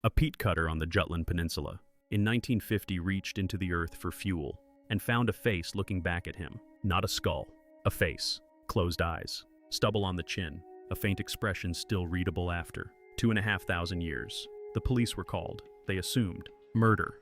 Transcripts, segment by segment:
A peat cutter on the Jutland peninsula in 1950 reached into the earth for fuel and found a face looking back at him. Not a skull, a face, closed eyes, stubble on the chin, a faint expression still readable after. 2,500 years. The police were called. They assumed murder.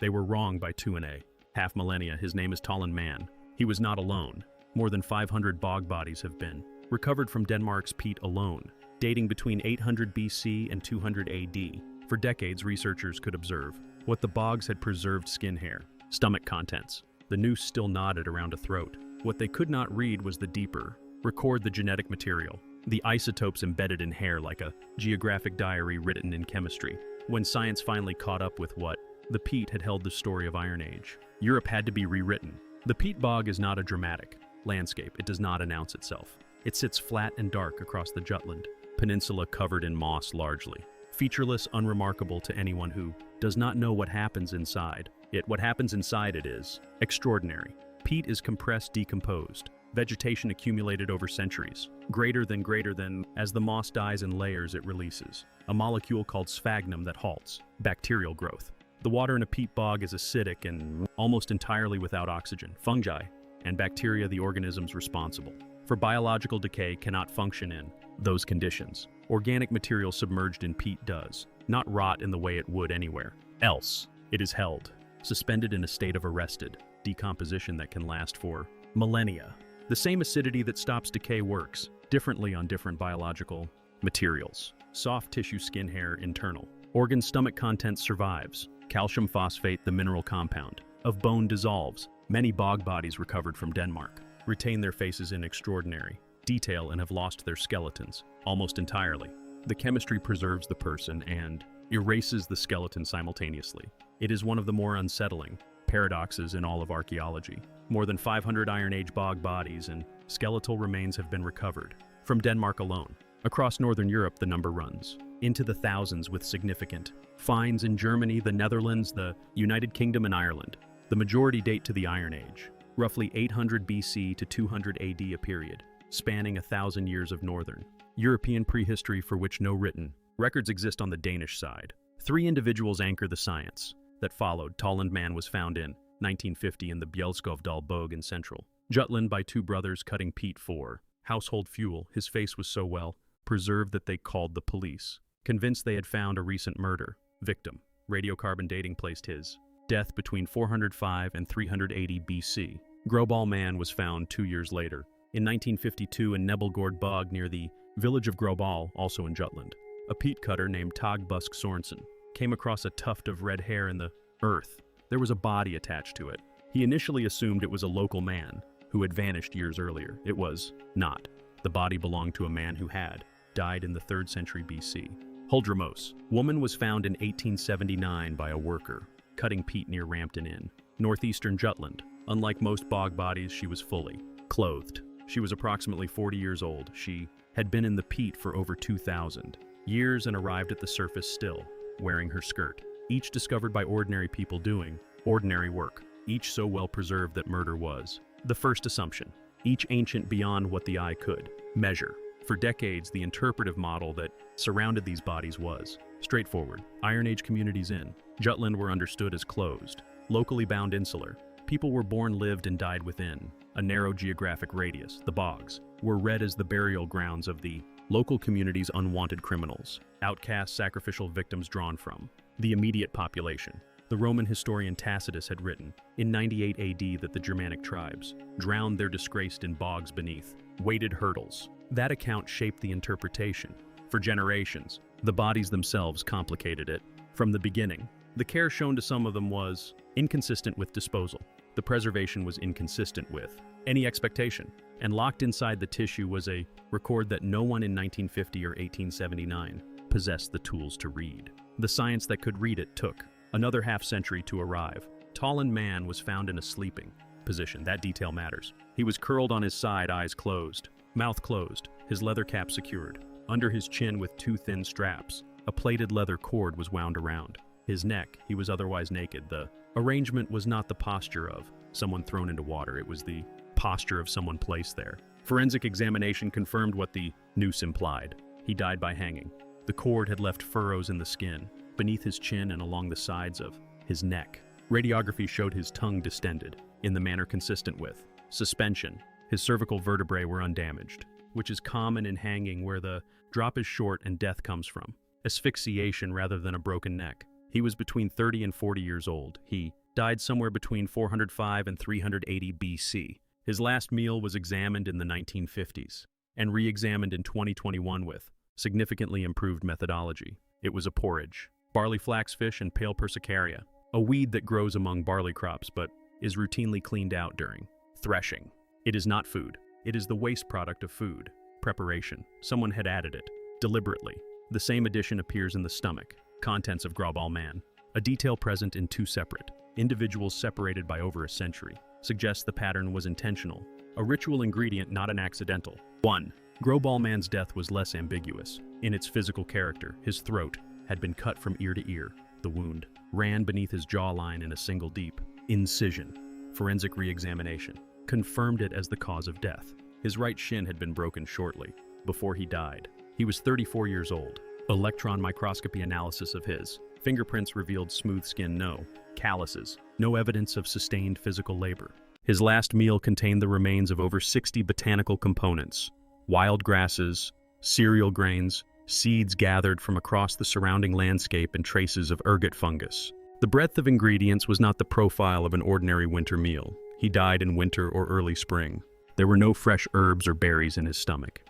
They were wrong by 2.A. Half millennia. His name is Tollund Man. He was not alone. More than 500 bog bodies have been recovered from Denmark's peat alone, dating between 800 BC and 200 AD. For decades, researchers could observe what the bogs had: preserved skin hair, stomach contents. The noose still knotted around a throat. What they could not read was the deeper, record the genetic material, the isotopes embedded in hair like a geographic diary written in chemistry. When science finally caught up with what the peat had held the story of Iron Age, Europe had to be rewritten. The peat bog is not a dramatic landscape. It does not announce itself. It sits flat and dark across the Jutland peninsula, covered in moss largely. Featureless, unremarkable to anyone who does not know what happens inside it. What happens inside it is extraordinary. Peat is compressed, decomposed. Vegetation accumulated over centuries. Greater than, as the moss dies in layers, it releases a molecule called sphagnum that halts bacterial growth. The water in a peat bog is acidic and almost entirely without oxygen. Fungi and bacteria, the organisms responsible for biological decay, cannot function in those conditions. Organic material submerged in peat does not rot in the way it would anywhere else. It is held, suspended in a state of arrested decomposition that can last for millennia. The same acidity that stops decay works differently on different biological materials. Soft tissue, skin, hair, internal organ, stomach contents survives. Calcium phosphate, the mineral compound of bone, dissolves. Many bog bodies recovered from Denmark retain their faces in extraordinary detail and have lost their skeletons almost entirely. The chemistry preserves the person and erases the skeleton simultaneously. It is one of the more unsettling paradoxes in all of archaeology. More than 500 Iron Age bog bodies and skeletal remains have been recovered from Denmark alone. Across northern Europe, the number runs into the thousands, with significant finds in Germany, the Netherlands, the United Kingdom, and Ireland. The majority date to the Iron Age, roughly 800 BC to 200 AD, a period spanning 1,000 years of northern European prehistory for which no written records exist on the Danish side. 3 individuals anchor the science that followed. Tollund Man was found in 1950 in the Bjelskovdal bog in central Jutland by 2 brothers cutting peat for household fuel. His face was so well preserved that they called the police, convinced they had found a recent murder victim. Radiocarbon dating placed his death between 405 and 380 BC. Grobal Man was found 2 years later, in 1952, in Nebelgård Bog near the village of Grobal, also in Jutland. A peat cutter named Tog Busk Sorensen came across a tuft of red hair in the earth. There was a body attached to it. He initially assumed it was a local man who had vanished years earlier. It was not. The body belonged to a man who had died in the 3rd century BC. Huldremos. Woman was found in 1879 by a worker cutting peat near Rampton Inn, northeastern Jutland. Unlike most bog bodies, she was fully clothed. She was approximately 40 years old. She had been in the peat for over 2,000 years and arrived at the surface still wearing her skirt. Each discovered by ordinary people doing ordinary work. Each so well preserved that murder was the first assumption. Each ancient beyond what the eye could measure. For decades, the interpretive model that surrounded these bodies was straightforward. Iron Age communities in Jutland were understood as closed, locally bound, insular. People were born, lived, and died within a narrow geographic radius. The bogs were read as the burial grounds of the local community's unwanted criminals, outcasts, sacrificial victims drawn from the immediate population. The Roman historian Tacitus had written in 98 AD that the Germanic tribes drowned their disgraced in bogs beneath weighted hurdles. That account shaped the interpretation for generations. The bodies themselves complicated it from the beginning. The care shown to some of them was inconsistent with disposal. The preservation was inconsistent with any expectation. And locked inside the tissue was a record that no one in 1950 or 1879 possessed the tools to read. The science that could read it took another half-century to arrive. Tollund Man was found in a sleeping position. That detail matters. He was curled on his side, eyes closed, mouth closed, his leather cap secured. Under his chin with 2 thin straps, a plaited leather cord was wound around his neck. He was otherwise naked. The arrangement was not the posture of someone thrown into water. It was the posture of someone placed there. Forensic examination confirmed what the noose implied. He died by hanging. The cord had left furrows in the skin, beneath his chin and along the sides of his neck. Radiography showed his tongue distended, in the manner consistent with suspension. His cervical vertebrae were undamaged, which is common in hanging where the drop is short and death comes from asphyxiation rather than a broken neck. He was between 30 and 40 years old. He died somewhere between 405 and 380 BC. His last meal was examined in the 1950s and re-examined in 2021 with significantly improved methodology. It was a porridge, barley flaxfish and pale persicaria, a weed that grows among barley crops but is routinely cleaned out during threshing. It is not food. It is the waste product of food preparation. Someone had added it deliberately. The same addition appears in the stomach, contents of Bog Mummies Rewrote. A detail present in two separate individuals separated by over a century suggests the pattern was intentional, a ritual ingredient, not an accidental. 1. Bog Mummies' death was less ambiguous. In its physical character, his throat had been cut from ear to ear. The wound ran beneath his jawline in a single deep incision. Forensic re-examination confirmed it as the cause of death. His right shin had been broken shortly before he died. He was 34 years old. Electron microscopy analysis of his fingerprints revealed smooth skin, no calluses, no evidence of sustained physical labor. His last meal contained the remains of over 60 botanical components, wild grasses, cereal grains, seeds gathered from across the surrounding landscape, and traces of ergot fungus. The breadth of ingredients was not the profile of an ordinary winter meal. He died in winter or early spring. There were no fresh herbs or berries in his stomach.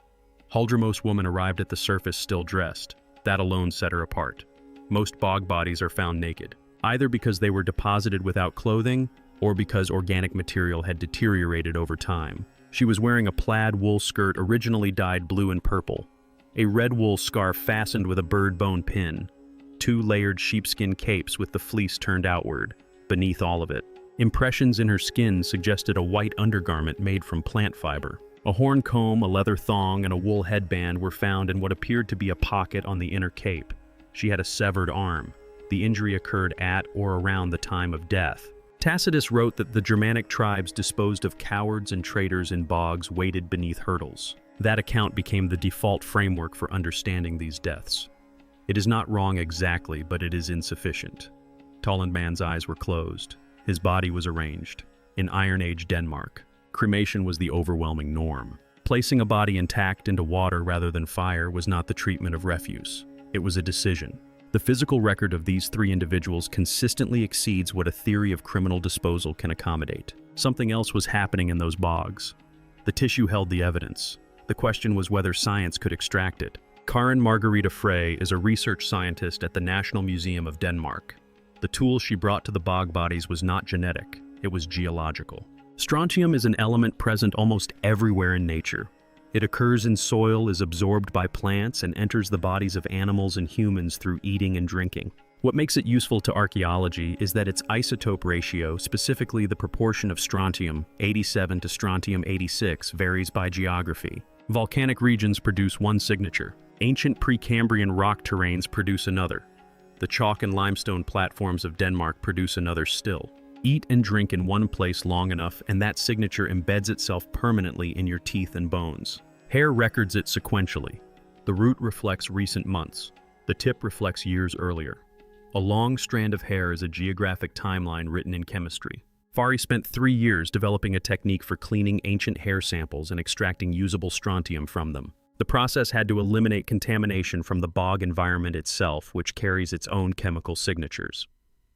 Huldremost woman arrived at the surface still dressed. That alone set her apart. Most bog bodies are found naked, either because they were deposited without clothing or because organic material had deteriorated over time. She was wearing a plaid wool skirt originally dyed blue and purple, a red wool scarf fastened with a bird bone pin, 2 layered sheepskin capes with the fleece turned outward. Beneath all of it, impressions in her skin suggested a white undergarment made from plant fiber. A horn comb, a leather thong, and a wool headband were found in what appeared to be a pocket on the inner cape. She had a severed arm. The injury occurred at or around the time of death. Tacitus wrote that the Germanic tribes disposed of cowards and traitors in bogs weighted beneath hurdles. That account became the default framework for understanding these deaths. It is not wrong exactly, but it is insufficient. Tollund Man's eyes were closed. His body was arranged. In Iron Age Denmark, cremation was the overwhelming norm. Placing a body intact into water rather than fire was not the treatment of refuse. It was a decision. The physical record of these 3 individuals consistently exceeds what a theory of criminal disposal can accommodate. Something else was happening in those bogs. The tissue held the evidence. The question was whether science could extract it. Karen Margareta Frey is a research scientist at the National Museum of Denmark. The tool she brought to the bog bodies was not genetic, it was geological. Strontium is an element present almost everywhere in nature. It occurs in soil, is absorbed by plants, and enters the bodies of animals and humans through eating and drinking. What makes it useful to archaeology is that its isotope ratio, specifically the proportion of strontium 87 to strontium 86, varies by geography. Volcanic regions produce one signature. Ancient Precambrian rock terrains produce another. The chalk and limestone platforms of Denmark produce another still. Eat and drink in one place long enough, and that signature embeds itself permanently in your teeth and bones. Hair records it sequentially. The root reflects recent months. The tip reflects years earlier. A long strand of hair is a geographic timeline written in chemistry. Fari spent 3 years developing a technique for cleaning ancient hair samples and extracting usable strontium from them. The process had to eliminate contamination from the bog environment itself, which carries its own chemical signatures.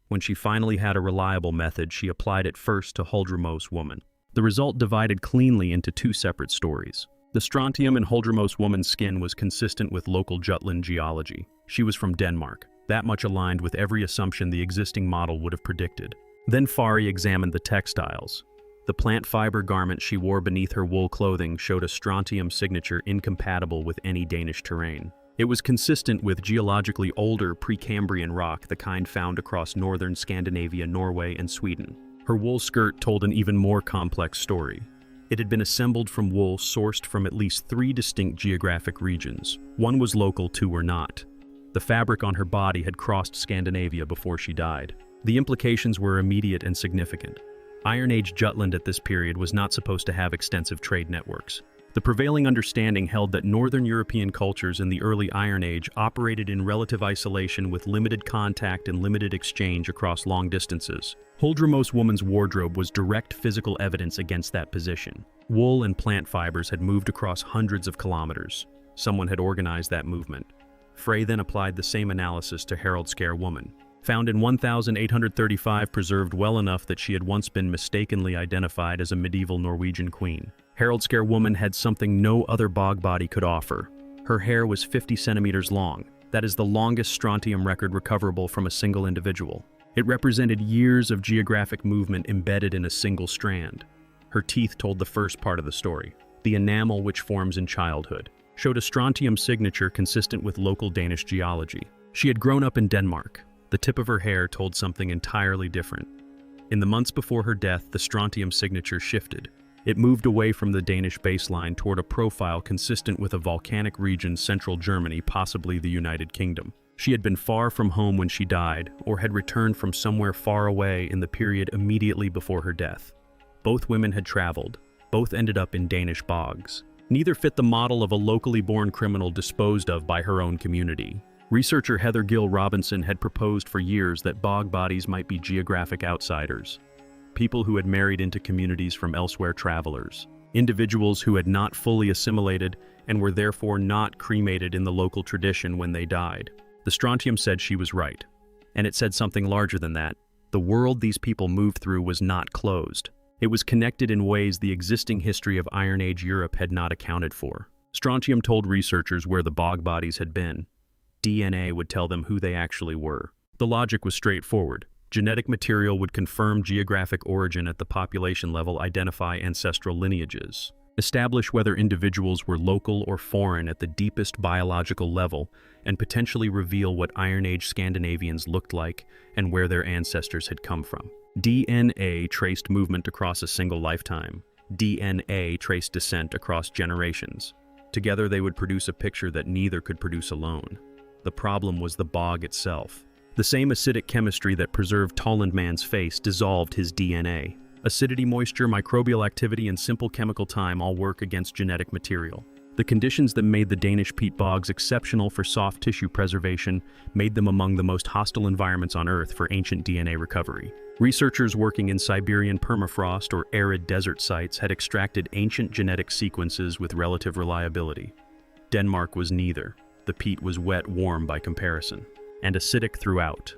When she finally had a reliable method, she applied it first to Huldremost woman. The result divided cleanly into 2 separate stories. The strontium in Huldremost woman's skin was consistent with local Jutland geology. She was from Denmark, that much aligned with every assumption the existing model would have predicted. Then Fari examined the textiles. The plant fiber garment she wore beneath her wool clothing showed a strontium signature incompatible with any Danish terrain. It was consistent with geologically older Precambrian rock, the kind found across northern Scandinavia, Norway, and Sweden. Her wool skirt told an even more complex story. It had been assembled from wool sourced from at least 3 distinct geographic regions. 1 was local, 2 were not. The fabric on her body had crossed Scandinavia before she died. The implications were immediate and significant. Iron Age Jutland at this period was not supposed to have extensive trade networks. The prevailing understanding held that Northern European cultures in the early Iron Age operated in relative isolation with limited contact and limited exchange across long distances. Holdremo's woman's wardrobe was direct physical evidence against that position. Wool and plant fibers had moved across hundreds of kilometers. Someone had organized that movement. Frey then applied the same analysis to Haraldskær woman. Found in 1835, preserved well enough that she had once been mistakenly identified as a medieval Norwegian queen. Haraldskær woman had something no other bog body could offer. Her hair was 50 centimeters long. That is the longest strontium record recoverable from a single individual. It represented years of geographic movement embedded in a single strand. Her teeth told the first part of the story. The enamel, which forms in childhood, showed a strontium signature consistent with local Danish geology. She had grown up in Denmark. The tip of her hair told something entirely different. In the months before her death, the strontium signature shifted. It moved away from the Danish baseline toward a profile consistent with a volcanic region, central Germany, possibly the United Kingdom. She had been far from home when she died, or had returned from somewhere far away in the period immediately before her death. Both women had traveled. Both ended up in Danish bogs. Neither fit the model of a locally born criminal disposed of by her own community. Researcher Heather Gill Robinson had proposed for years that bog bodies might be geographic outsiders. People who had married into communities from elsewhere, travelers. Individuals who had not fully assimilated and were therefore not cremated in the local tradition when they died. The strontium said she was right. And it said something larger than that. The world these people moved through was not closed. It was connected in ways the existing history of Iron Age Europe had not accounted for. Strontium told researchers where the bog bodies had been. DNA would tell them who they actually were. The logic was straightforward. Genetic material would confirm geographic origin at the population level, identify ancestral lineages, establish whether individuals were local or foreign at the deepest biological level, and potentially reveal what Iron Age Scandinavians looked like and where their ancestors had come from. DNA traced movement across a single lifetime. DNA traced descent across generations. Together they would produce a picture that neither could produce alone. The problem was the bog itself. The same acidic chemistry that preserved Tollund Man's face dissolved his DNA. Acidity, moisture, microbial activity, and simple chemical time all work against genetic material. The conditions that made the Danish peat bogs exceptional for soft tissue preservation made them among the most hostile environments on Earth for ancient DNA recovery. Researchers working in Siberian permafrost or arid desert sites had extracted ancient genetic sequences with relative reliability. Denmark was neither. The peat was wet, warm by comparison, and acidic throughout.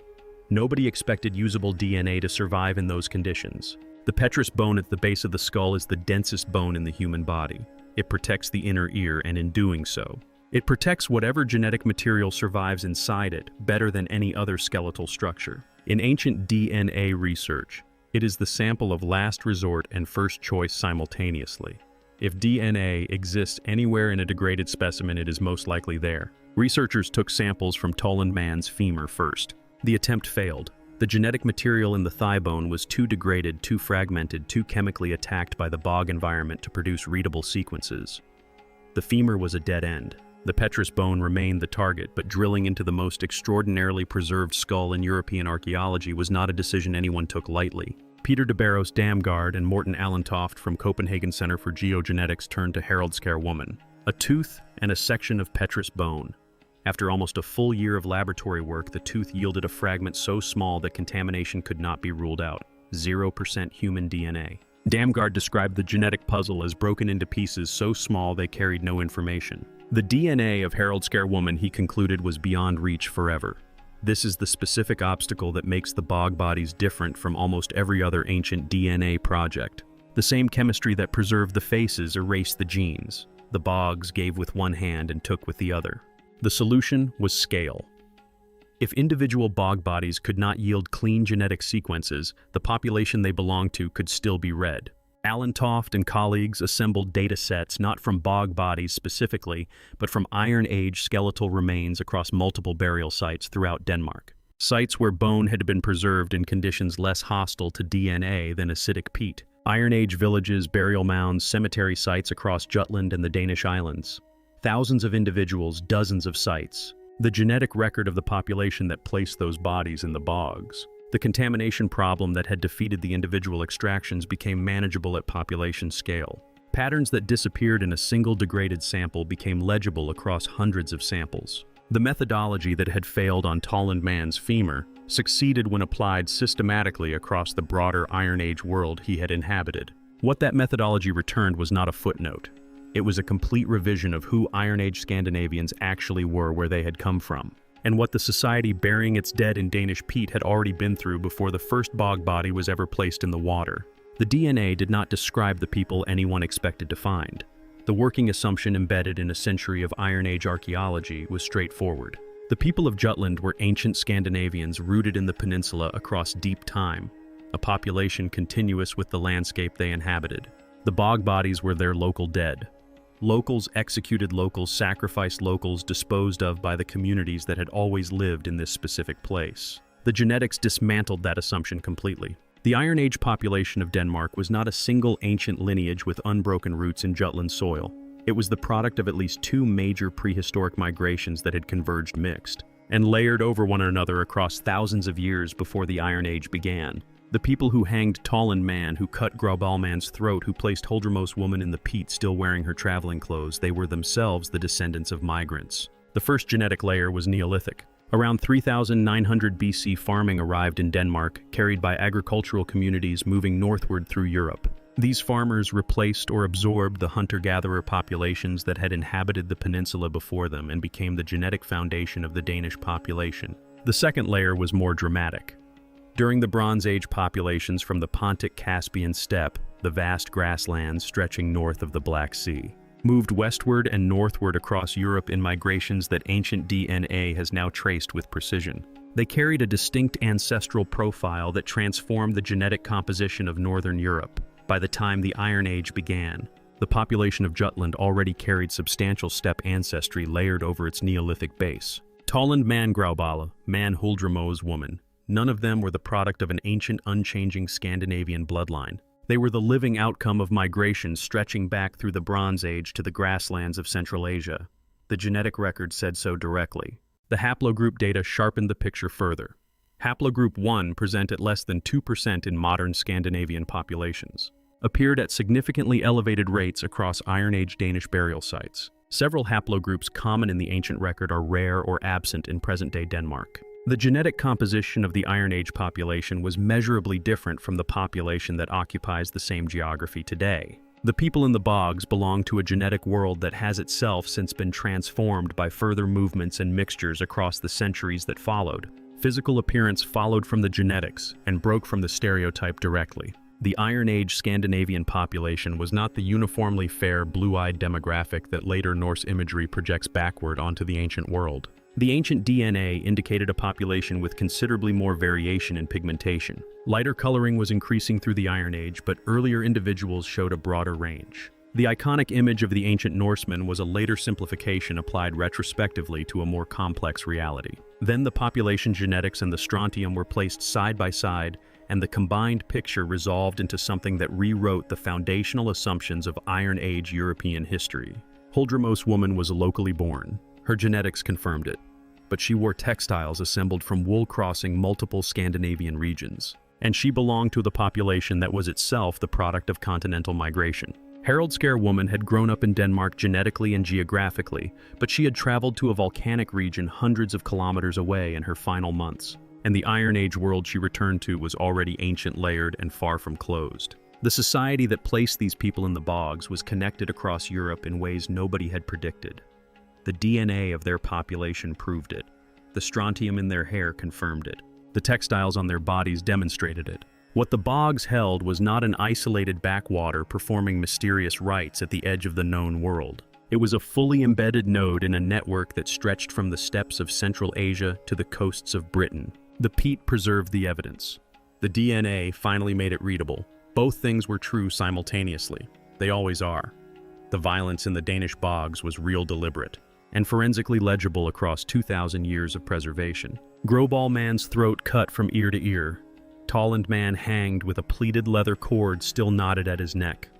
Nobody expected usable DNA to survive in those conditions. The petrous bone at the base of the skull is the densest bone in the human body. It protects the inner ear, and in doing so, it protects whatever genetic material survives inside it better than any other skeletal structure. In ancient DNA research, it is the sample of last resort and first choice simultaneously. If DNA exists anywhere in a degraded specimen, it is most likely there. Researchers took samples from Tollund Man's femur first. The attempt failed. The genetic material in the thigh bone was too degraded, too fragmented, too chemically attacked by the bog environment to produce readable sequences. The femur was a dead end. The petrous bone remained the target, but drilling into the most extraordinarily preserved skull in European archaeology was not a decision anyone took lightly. Peter de Barros Damgaard and Morten Allentoft from Copenhagen Center for Geogenetics turned to Haraldskær woman, a tooth and a section of petrous bone. After almost a full year of laboratory work, the tooth yielded a fragment so small that contamination could not be ruled out. 0% human DNA. Damgaard described the genetic puzzle as broken into pieces so small they carried no information. The DNA of Haraldskær woman, he concluded, was beyond reach forever. This is the specific obstacle that makes the bog bodies different from almost every other ancient DNA project. The same chemistry that preserved the faces erased the genes. The bogs gave with one hand and took with the other. The solution was scale. If individual bog bodies could not yield clean genetic sequences, the population they belonged to could still be read. Allentoft and colleagues assembled data sets not from bog bodies specifically, but from Iron Age skeletal remains across multiple burial sites throughout Denmark. Sites where bone had been preserved in conditions less hostile to DNA than acidic peat. Iron Age villages, burial mounds, cemetery sites across Jutland and the Danish islands. Thousands of individuals, dozens of sites. The genetic record of the population that placed those bodies in the bogs. The contamination problem that had defeated the individual extractions became manageable at population scale. Patterns that disappeared in a single degraded sample became legible across hundreds of samples. The methodology that had failed on Tollund Man's femur succeeded when applied systematically across the broader Iron Age world he had inhabited. What that methodology returned was not a footnote. It was a complete revision of who Iron Age Scandinavians actually were, where they had come from, and what the society burying its dead in Danish peat had already been through before the first bog body was ever placed in the water. The DNA did not describe the people anyone expected to find. The working assumption embedded in a century of Iron Age archaeology was straightforward. The people of Jutland were ancient Scandinavians rooted in the peninsula across deep time, a population continuous with the landscape they inhabited. The bog bodies were their local dead. Locals executed locals, sacrificed locals, disposed of by the communities that had always lived in this specific place. The genetics dismantled that assumption completely. The Iron Age population of Denmark was not a single ancient lineage with unbroken roots in Jutland soil. It was the product of at least two major prehistoric migrations that had converged mixed, and layered over one another across thousands of years before the Iron Age began. The people who hanged Tollund Man, who cut Readable Man's throat, who placed Holdremos woman in the peat still wearing her traveling clothes, they were themselves the descendants of migrants. The first genetic layer was Neolithic. Around 3,900 BC, farming arrived in Denmark, carried by agricultural communities moving northward through Europe. These farmers replaced or absorbed the hunter-gatherer populations that had inhabited the peninsula before them and became the genetic foundation of the Danish population. The second layer was more dramatic. During the Bronze Age, populations from the Pontic-Caspian steppe, the vast grasslands stretching north of the Black Sea, moved westward and northward across Europe in migrations that ancient DNA has now traced with precision. They carried a distinct ancestral profile that transformed the genetic composition of northern Europe. By the time the Iron Age began, the population of Jutland already carried substantial steppe ancestry layered over its Neolithic base. Tollund Man Readable, Man Holdremos woman. None of them were the product of an ancient, unchanging Scandinavian bloodline. They were the living outcome of migration stretching back through the Bronze Age to the grasslands of Central Asia. The genetic record said so directly. The haplogroup data sharpened the picture further. Haplogroup 1, present at less than 2% in modern Scandinavian populations, appeared at significantly elevated rates across Iron Age Danish burial sites. Several haplogroups common in the ancient record are rare or absent in present-day Denmark. The genetic composition of the Iron Age population was measurably different from the population that occupies the same geography today. The people in the bogs belong to a genetic world that has itself since been transformed by further movements and mixtures across the centuries that followed. Physical appearance followed from the genetics and broke from the stereotype directly. The Iron Age Scandinavian population was not the uniformly fair, blue-eyed demographic that later Norse imagery projects backward onto the ancient world. The ancient DNA indicated a population with considerably more variation in pigmentation. Lighter coloring was increasing through the Iron Age, but earlier individuals showed a broader range. The iconic image of the ancient Norseman was a later simplification applied retrospectively to a more complex reality. Then the population genetics and the strontium were placed side by side, and the combined picture resolved into something that rewrote the foundational assumptions of Iron Age European history. Holdremos woman was locally born. Her genetics confirmed it, but she wore textiles assembled from wool crossing multiple Scandinavian regions, and she belonged to the population that was itself the product of continental migration. Haraldskær woman had grown up in Denmark genetically and geographically, but she had traveled to a volcanic region hundreds of kilometers away in her final months, and the Iron Age world she returned to was already ancient, layered, and far from closed. The society that placed these people in the bogs was connected across Europe in ways nobody had predicted. The DNA of their population proved it. The strontium in their hair confirmed it. The textiles on their bodies demonstrated it. What the bogs held was not an isolated backwater performing mysterious rites at the edge of the known world. It was a fully embedded node in a network that stretched from the steppes of Central Asia to the coasts of Britain. The peat preserved the evidence. The DNA finally made it readable. Both things were true simultaneously. They always are. The violence in the Danish bogs was real, deliberate, and forensically legible across 2,000 years of preservation. Readable Man's throat cut from ear to ear. Tollund Man hanged with a pleated leather cord still knotted at his neck.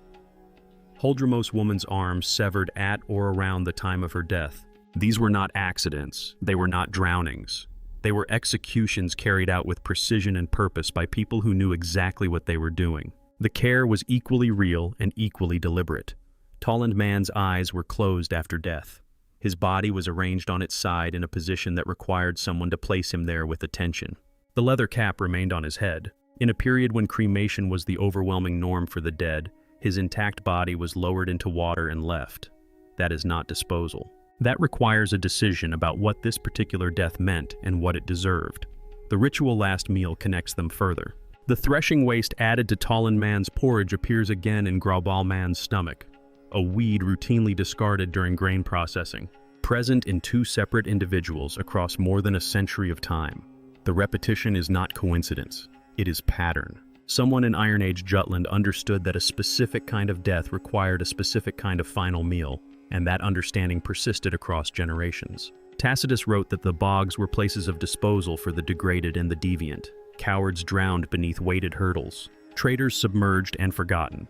Holdremos woman's arms severed at or around the time of her death. These were not accidents. They were not drownings. They were executions carried out with precision and purpose by people who knew exactly what they were doing. The care was equally real and equally deliberate. Tollund Man's eyes were closed after death. His body was arranged on its side in a position that required someone to place him there with attention. The leather cap remained on his head. In a period when cremation was the overwhelming norm for the dead, his intact body was lowered into water and left. That is not disposal. That requires a decision about what this particular death meant and what it deserved. The ritual last meal connects them further. The threshing waste added to Tollund Man's porridge appears again in Readable Man's stomach, a weed routinely discarded during grain processing, present in two separate individuals across more than a century of time. The repetition is not coincidence, it is pattern. Someone in Iron Age Jutland understood that a specific kind of death required a specific kind of final meal, and that understanding persisted across generations. Tacitus wrote that the bogs were places of disposal for the degraded and the deviant. Cowards drowned beneath weighted hurdles, traitors submerged and forgotten.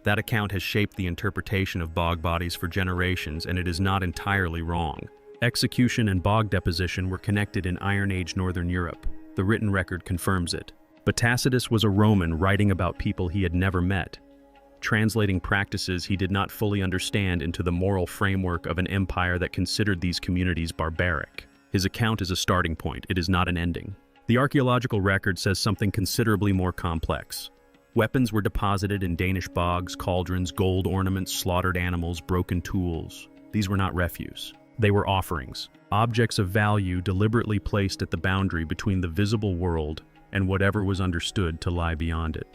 That account has shaped the interpretation of bog bodies for generations, and it is not entirely wrong. Execution and bog deposition were connected in Iron Age Northern Europe. The written record confirms it. But Tacitus was a Roman writing about people he had never met, translating practices he did not fully understand into the moral framework of an empire that considered these communities barbaric. His account is a starting point, it is not an ending. The archaeological record says something considerably more complex. Weapons were deposited in Danish bogs, cauldrons, gold ornaments, slaughtered animals, broken tools. These were not refuse. They were offerings, objects of value deliberately placed at the boundary between the visible world and whatever was understood to lie beyond it.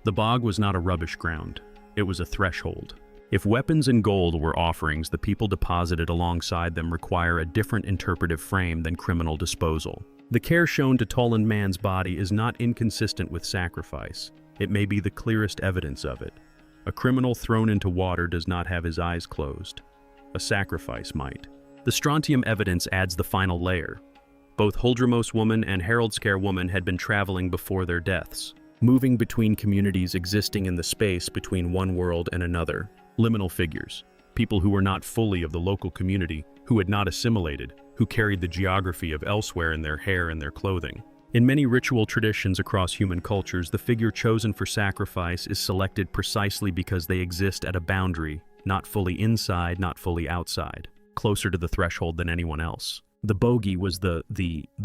The bog was not a rubbish ground, it was a threshold. If weapons and gold were offerings, the people deposited alongside them require a different interpretive frame than criminal disposal. The care shown to Tollund Man's body is not inconsistent with sacrifice. It may be the clearest evidence of it. A criminal thrown into water does not have his eyes closed. A sacrifice might. The strontium evidence adds the final layer. Both Huldremos woman and Haraldskær woman had been traveling before their deaths, moving between communities existing in the space between one world and another. Liminal figures, people who were not fully of the local community, who had not assimilated, who carried the geography of elsewhere in their hair and their clothing. In many ritual traditions across human cultures, the figure chosen for sacrifice is selected precisely because they exist at a boundary, not fully inside, not fully outside, closer to the threshold than anyone else. The bogey was the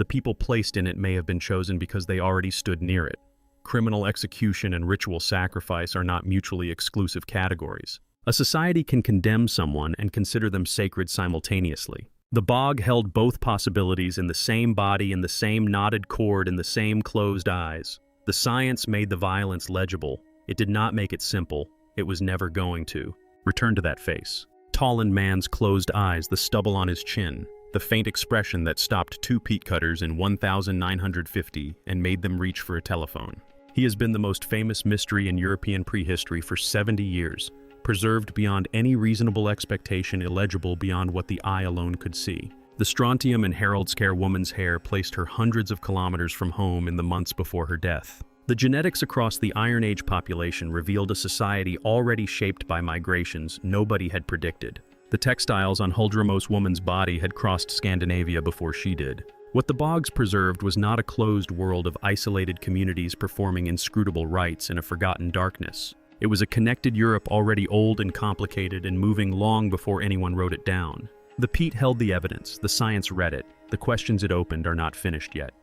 people placed in it may have been chosen because they already stood near it. Criminal execution and ritual sacrifice are not mutually exclusive categories. A society can condemn someone and consider them sacred simultaneously. The bog held both possibilities in the same body, in the same knotted cord, in the same closed eyes. The science made the violence legible. It did not make it simple. It was never going to. Return to that face. Tollund Man's closed eyes, the stubble on his chin, the faint expression that stopped two peat cutters in 1950 and made them reach for a telephone. He has been the most famous mystery in European prehistory for 70 years, preserved beyond any reasonable expectation, illegible beyond what the eye alone could see. The strontium in Haraldskær woman's hair placed her hundreds of kilometers from home in the months before her death. The genetics across the Iron Age population revealed a society already shaped by migrations nobody had predicted. The textiles on Huldremos woman's body had crossed Scandinavia before she did. What the bogs preserved was not a closed world of isolated communities performing inscrutable rites in a forgotten darkness. It was a connected Europe already old and complicated and moving long before anyone wrote it down. The peat held the evidence, the science read it, the questions it opened are not finished yet.